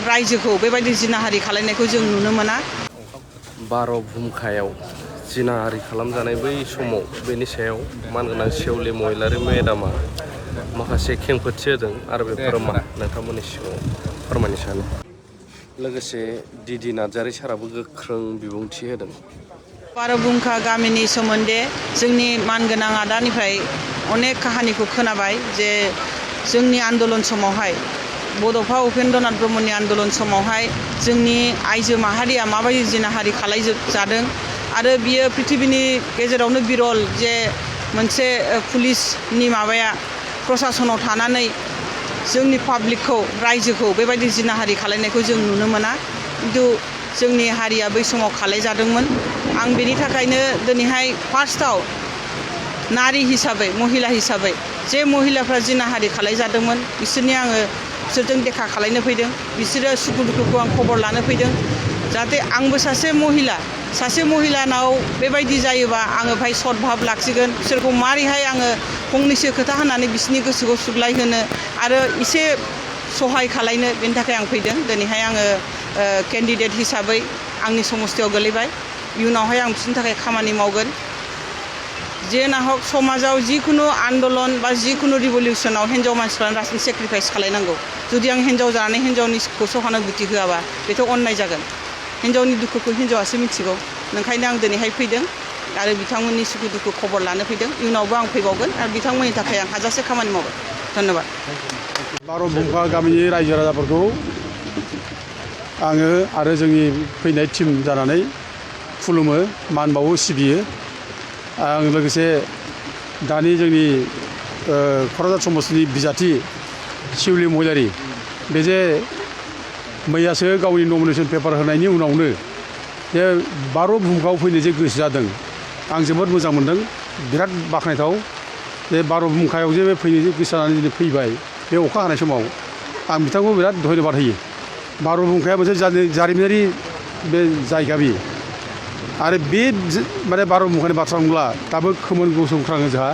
रायजोखौ बेबायदि जिनाहारि खालामनायखौ जों नुनो मोना। 12 भुमखायाव जिनाहारि खालामजानाय बै समाव बेनि सायाव मानगोनां सेवलि महिलारि मेडामा माखासे खेंफोरथि होदों आरो बेफोरो मा नोंथांमोननि सिगाङाव फोरमायनो सानो। लोगोसे डिडि नार्जारी साराबो गोख्रों बिबुंथि होदों। 12 भुमखा गामिनि सोमोन्दै जोंनि मानगोनां आदानिफ्राय अनेक काहानिखौ खोनाबाय जे जोंनि आन्दलन समावहाय बड'फा उपेन्द्रनाथ ब्रह्मनि आन्दलन समावहाय जोंनि आइजो माहारिया माबायदि जिनाहारि खालामजादों आरो बियो पृथिबीनि गेजेरावनो बिरल जे मोनसे पुलिसनि माबाया प्रशासनाव थानानै जोंनि पाब्लिकखौ रायजोखौ बेबायदि जिनाहारि खालामनायखौ जों नुनो मोना। खिन्थु जोंनि हारिया बै समाव खालामजादोंमोन। आं बेनि थाखायनो दिनैहाय फार्स्टआव नारी हिसाबै महिला हिसाबै जे महिलाफ्रा जिनाहारि खालामजादोंमोन बिसोरनि आङो बिसोरजों देखा खालामनो फैदों। बिसोरो सुखु दुखुखौ आं खबर लानो फैदों जाहाथे आंबो सासे महिलानाव बेबायदि जायोबा आङो भाई सद्भाब लाखिगोन। बिसोरखौ मारैहाय आङो फंनैसो खोथा होनानै बिसोरनि गोसोखौ सुग्लायहोनो आरो एसे सहाय खालामनो बेनि थाखाय आं फैदों। दिनैहाय आङो केन्डिडेट हिसाबै आंनि समस्थियाव गोलैबाय। इयुनावहाय आं बिसोरनि थाखाय खामानि मावगोन। जे नाहक समाजाव जिखुनु आन्दलन बा जिखुनु रिभलिउसनाव हिन्जाव मानसिफ्रानो रासिन सेक्रिफाइस खालामनांगौ। जुदि आं हिन्जाव जानानै हिन्जावनिखौ सहानुभुति होआबा बेथ' अन्नाय जागोन। हिन्जावनि दुखुखौ हिन्जावासो मिथिगौ। ओंखायनो आं दिनैहाय फैदों आरो बिथांमोननि सुखु दुखु खबर लानो फैदों। इयुनावबो आं फैबावगोन आरो बिथांमोननि थाखाय आं हाजासे खामानि मावगोन। धन्यबाद। 12 भुमखा गामिनि रायजो राजाफोरखौ आङो आरो जोंनि फैनाय टिम जानानै खुलुमो, मान बावो, सिबियो। आं लोगोसे दानि जोंनि क'क्राझार समस्तिनि बिजाथि सेवलि महिलारि बे जे मैयासो गावनि नमिनेसन पेपार होनायनि उनावनो जे 12 भुमखायाव फैनो जे गोसो जादों आं जोबोद मोजां मोनदों। बिराद बाख्नायथाव जे 12 भुमखायाव जे फैनो गोसो जानानै दिनै फैबाय बे अखा हानाय समाव आं बिथांखौ बिराद धन्यबाद होयो। 12 भुमखाया मोनसे जारिमिनारि बे जायगा बे आरो बे माने 12 भुमखानि बाथ्रा बुंब्ला दाबो खोमोन गसंख्राङो जोंहा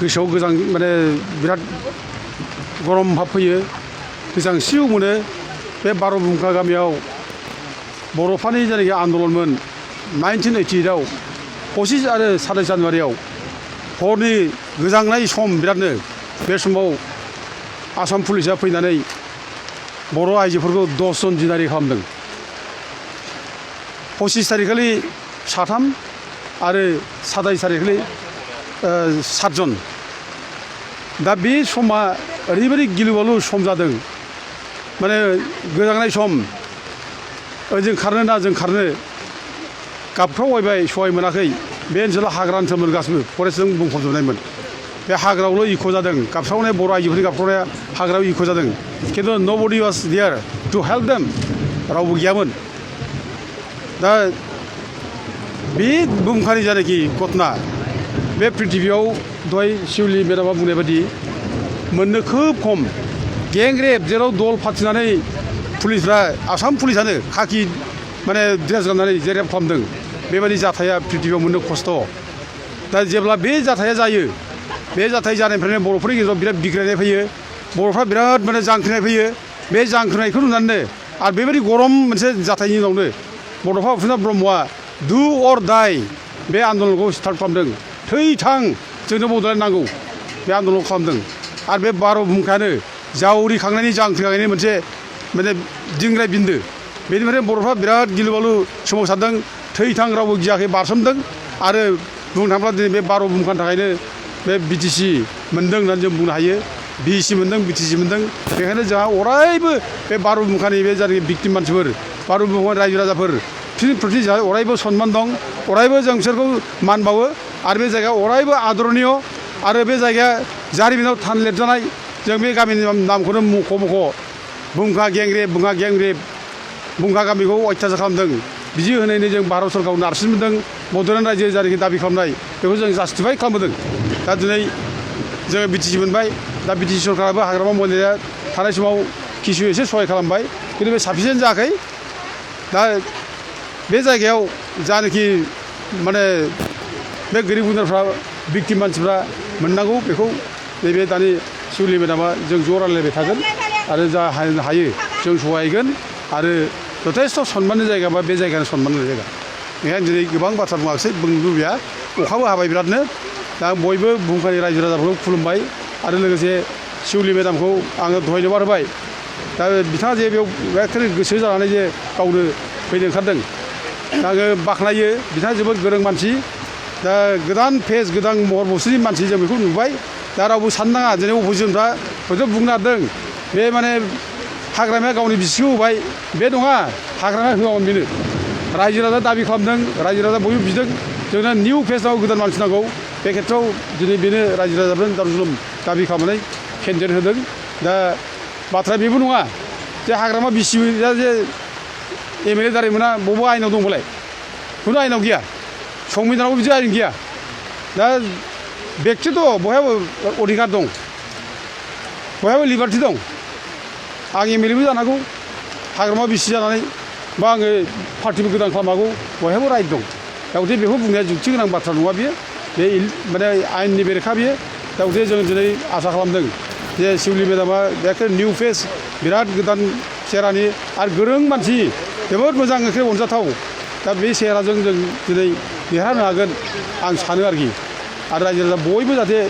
गोसोआव गोजां माने बिराद गरम भाब फैयो, गोजांस्रिउ मोनो। बे 12 भुमखा गामियाव बर'फोरनि जायनाखि आन्दलनमोन 1988आव 25 आरो 27 जानुवारियाव हरनि गोजांनाय सम बिरादनो बे समाव आसाम पुलिसा फैनानै बर' आइजोफोरखौ 10 जन जिनाहारि खालामदों। 25 थारिखखालि 3 आरो 27 थारिखखालि 7 जन। दा बे समा ओरैबायदि गिलु-बालु सम जादों माने गोजांनाय सम जों खारनो ना जों खारनो गाबख्रावबायबाय सहाय मोनाखै। बे ओनसोला हाग्रा ओनसोलमोन गासिबो फरेस्टजों बुंफबजोबनायमोन। बे हाग्रायावल' इक' जादों गाबस्रावनाय बर' आइजोफोरनि गाबख्रावनाया हाग्रायाव इक' जादों। खिन्थु nobody was there to help them, रावबो गैयामोन। दा बे भुमखानि जायनाखि घटना बे प्रिथिबियाव दहाय सेवलि मेडामा बुंनाय बायदि मोननो खोब खम। गेंरेप जेराव दल फाथिनानै पुलिसफ्रा आसाम पुलिसानो खाखि माने ड्रेस गाननानै जे रेप खालामदों बेबायदि जाथाया प्रिथिबियाव मोननो खस्थ'। दा जेब्ला बे जाथाया जायो बे जाथाय जानायनिफ्रायनो बर'फोरनि गेजेराव बिराद बिग्रायनाय फैयो। बर'फ्रा बिराद माने जांख्रिनाय फैयो। बे जांख्रिनायखौ नुनानैनो आरो बेबायदि गरम मोनसे जाथायनि उनावनो बड'फा उपेन्द्रनाथ ब्रह्मआ डु अर डाइ बे आन्दलनखौ स्टार्ट खालामदों। थै थां जोंनो बड'लेण्ड नांगौ बे आन्दलन खालामदों। आरो बे 12 भुमखायानो जावरिखांनायनि जांख्रिखांनायनि मोनसे माने दिंग्राय बिन्दो। बेनिफ्रायनो बर'फ्रा बिराद गिलु-बालु सोमावसारदों। थै थां रावबो गियाखै बारसोमदों। आरो बुंनो थाङोब्ला दिनै बे 12 भुमखानि थाखायनो बे BTC मोनदों होननानै जों बुंनो हायो। BEC मोनदों, BTC मोनदों। बेखायनो जोंहा अरायबो बे 12 भुमखानि बे जायनाखि भिक्टिम मानसिफोर 12 भुमखानि रायजो राजाफोर बिसोरनि प्रति जोंहा अरायबो सनमान दं। अरायबो जों बिसोरखौ मान बावो आरो बे जायगाया अरायबो आदरनीय आरो बे जायगाया जारिमिनाव थान लिरजानाय। जों बे गामिनि नामखौनो मख' भुमखा गेंरेप भुमखा गामिखौ अयथासार खालामदों। बिदि होनायनो जों भारत सरकारखौ नारसिनदों। बड'लेण्ड रायजो जायनाखि दाबि खालामनाय बेखौ जों जास्टिफाइ खालामबोदों। दा दिनै जोङो BTC मोनबाय। दा BTC सरकाराबो हाग्रामा महिलाया थानाय समाव किसु एसे सहाय खालामबाय, खिन्थु बे साफिसियेन्ट जायाखै। दा बे जायगायाव जानाखि माने बे गोरिब गुन्द्राफ्रा भिक्टिम मानसिफ्रा मोननांगौ बेखौ नैबे दानि सेवलि मेडामा जों ज' रायलायबाय थागोन आरो जा हायो जों सहायगोन आरो जथेस्थ' सन्माननि जायगा बा बे जायगानि सन्माननि जायगा बेखायनो दिनै गोबां बाथ्रा बुङाखिसै बुंनो लुबैया अखाबो हाबाय बिरादनो दा बयबो बुहुमखानि रायजो राजाफोरखौ खुलुमबाय आरो लोगोसे शिउलि मेदामखौ आङो धन्यबाद होबाय दा बिथाङा जे बेयाव एखेबारे गोसो जानानै जे गावनो फैनो ओंखारदों आङो बाख्नायो बिथाङा जोबोद गोरों मानसि दा गोदान फेस गोदान महर मुस्रिनि मानसि जों बेखौ नुबाय दा रावबो साननो नाङा दिनै अपोजिसनफ्रा हयथ' बुंनो नागिरदों बे माने हाग्रामाया गावनि बिसिखौ होबाय बे नङा हाग्रामाया होआमोन बेनो रायजो राजा दाबि खालामदों रायजो राजा बयबो बिदों जोंनो निउ फेसआव गोदान मानसि नांगौ बे खेथ्रआव दिनै बेनो रायजो राजाफोरनो दारुजुलुम दाबि खालामनानै केन्डिडेट होदों दा बाथ्राया बेबो नङा जे हाग्रामा बिसिया जे एमएलए दारै मोना बबेबा आयेनाव दंबालाय खुनु आयेनाव गैया संबिधानावबो बिदि आयेन गैया दा बेक्ति दं बयहाबो अधिकार दं बयहाबो लिबार्टि दं आं एमएलएबो जानो हागौ हाग्रामा बिसि जानानै बा आङो पार्टिबो गोदान खालामनो हागौ बयहाबो राइट दं दा गथे बेखौ बुंनाया जुक्ति गोनां बाथ्रा नङा बियो बे माने आयेननि बेरेखा बियो दा गथे जों दिनै आसा खालामदों जे शिउलि मेदामा एखे निउ फेस बिराद गोदान चेहरानि आरो गोरों मानसि जोबोद मोजां एखे अनजाथाव दा बे चेहराजों जों दिनै देरहानो हागोन आं सानो आरोखि आरो रायजो राजा बयबो जाहाथे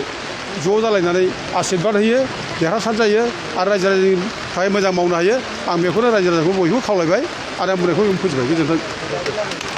ज' जालायनानै आशिर्बाद होयो देरहासार जायो आरो रायजो राजानि थाखाय मोजां मावनो हायो आं बेखौनो रायजो राजाखौ बयबो खावलायबाय आरो आं बुंनायखौ फोजोबबाय गोजोन्थों